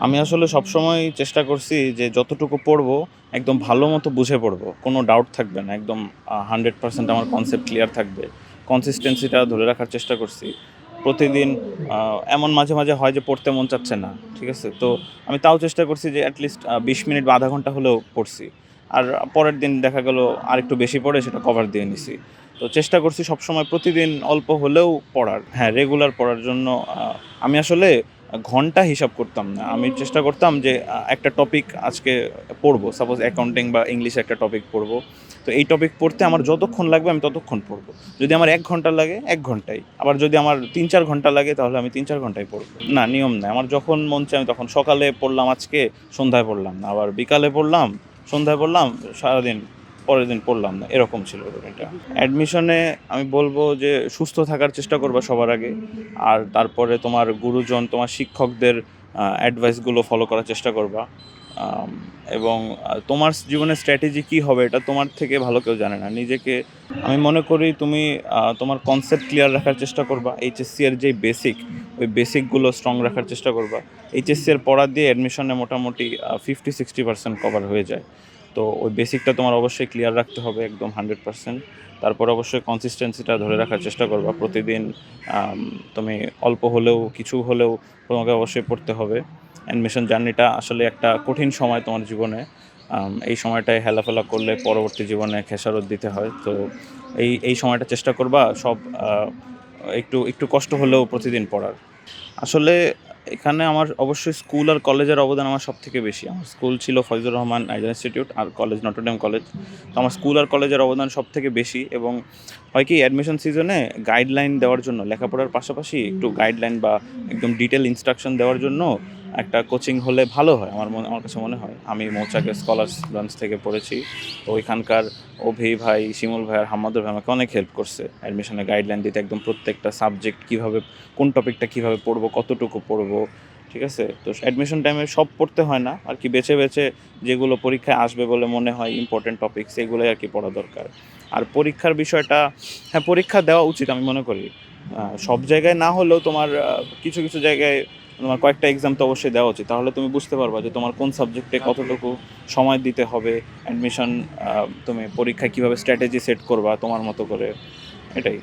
আমি আসলে সবসময় চেষ্টা করছি যে যতটুকু পড়বো একদম ভালো মতো বুঝে পড়বো, কোনো ডাউট থাকবে না, একদম 100% আমার কনসেপ্ট ক্লিয়ার থাকবে। কনসিস্টেন্সিটা ধরে রাখার চেষ্টা করছি প্রতিদিন। এমন মাঝে মাঝে হয় যে পড়তে মন চাচ্ছে না, ঠিক আছে, তো আমি তাও চেষ্টা করছি যে অ্যাটলিস্ট 20 মিনিট বা আধা ঘন্টা হলেও পড়ছি। আর পরের দিন দেখা গেল আর একটু বেশি পড়ে সেটা কভার দিয়ে নিছি। তো চেষ্টা করছি সবসময় প্রতিদিন অল্প হলেও পড়ার, হ্যাঁ, রেগুলার পড়ার জন্য। আমি আসলে ঘন্টা হিসাব করতাম না। আমি চেষ্টা করতাম যে একটা টপিক আজকে পড়বো, সাপোজ অ্যাকাউন্টিং বা ইংলিশে একটা টপিক পড়বো, তো এই টপিক পড়তে আমার যতক্ষণ লাগবে আমি ততক্ষণ পড়বো। যদি আমার 1 ঘন্টা লাগে 1 ঘন্টাই, আবার যদি আমার 3-4 ঘন্টা লাগে তাহলে আমি 3-4 ঘন্টাই পড়বো। না, নিয়ম নাই আমার, যখন মন চায় আমি তখন সকালে পড়লাম, আজকে সন্ধ্যায় পড়লাম না, আবার বিকালে পড়লাম, সন্ধ্যায় পড়লাম, সারাদিন পরের দিন পড়লাম না, এরকম ছিল এটা। অ্যাডমিশনে আমি বলবো যে সুস্থ থাকার চেষ্টা করবা সবার আগে। আর তারপরে তোমার গুরুজন, তোমার শিক্ষকদের অ্যাডভাইসগুলো ফলো করার চেষ্টা করবা। আম, এবং তোমার জীবনের স্ট্র্যাটেজি কী হবে এটা তোমার থেকে ভালো কেউ জানে না। নিজেকে, আমি মনে করি তুমি তোমার কনসেপ্ট ক্লিয়ার রাখার চেষ্টা করবা। এইচএসসি এর যে বেসিক, ওই বেসিকগুলো স্ট্রং রাখার চেষ্টা করবা। এইচএসসি এর পড়া দিয়ে অ্যাডমিশনে মোটামুটি 50-60% কভার হয়ে যায়। তো ওই বেসিকটা তোমার অবশ্যই ক্লিয়ার রাখতে হবে একদম 100%। তারপর অবশ্যই কনসিস্টেন্সিটা ধরে রাখার চেষ্টা করবা প্রতিদিন। তুমি অল্প হলেও কিছু হলেও তোমাকে অবশ্যই পড়তে হবে। অ্যাডমিশন জার্নিটা আসলে একটা কঠিন সময় তোমার জীবনে। এই সময়টায় হেলাফেলা করলে পরবর্তী জীবনে খেসারত দিতে হয়। তো এই সময়টা চেষ্টা করবা সব একটু একটু কষ্ট হলেও প্রতিদিন পড়ার। আসলে এখানে আমার অবশ্যই স্কুল আর কলেজের অবদান আমার সবথেকে বেশি। আমার স্কুল ছিল ফয়জুর রহমান আইডিয়াল ইনস্টিটিউট, আর কলেজ নটরডেম কলেজ। তো আমার স্কুল আর কলেজের অবদান সবথেকে বেশি। এবং হয় কি, অ্যাডমিশন সিজনে গাইডলাইন দেওয়ার জন্য, লেখাপড়ার পাশাপাশি একটু গাইডলাইন বা একদম ডিটেল ইনস্ট্রাকশন দেওয়ার জন্য একটা কোচিং হলে ভালো হয়। আমার কাছে মনে হয়। আমি মৌচাকের স্কলার্স ব্রাঞ্চ থেকে পড়েছি। তো ওইখানকার অভি ভাই, শিমুল ভাই আর হাম্মাদুর ভাই আমাকে অনেক হেল্প করছে অ্যাডমিশনে গাইডলাইন দিতে, একদম প্রত্যেকটা সাবজেক্ট কীভাবে, কোন টপিকটা কীভাবে পড়বো, কতটুকু পড়বো, ঠিক আছে। তো অ্যাডমিশন টাইমে সব পড়তে হয় না আর কি, বেছে বেছে যেগুলো পরীক্ষায় আসবে বলে মনে হয় ইম্পর্টেন্ট টপিক, সেগুলোই আর কি পড়া দরকার। আর পরীক্ষার বিষয়টা, হ্যাঁ, পরীক্ষা দেওয়া উচিত আমি মনে করি। সব জায়গায় না হলেও তোমার কিছু কিছু জায়গায় তোমার কয়েকটা এক্সাম তো অবশ্যই দেওয়া উচিত, তাহলে তুমি বুঝতে পারবা যে তোমার কোন সাবজেক্টে কতটুকু সময় দিতে হবে। অ্যাডমিশন, তুমি পরীক্ষায় কীভাবে স্ট্র্যাটেজি সেট করবা তোমার মতো করে, এটাই।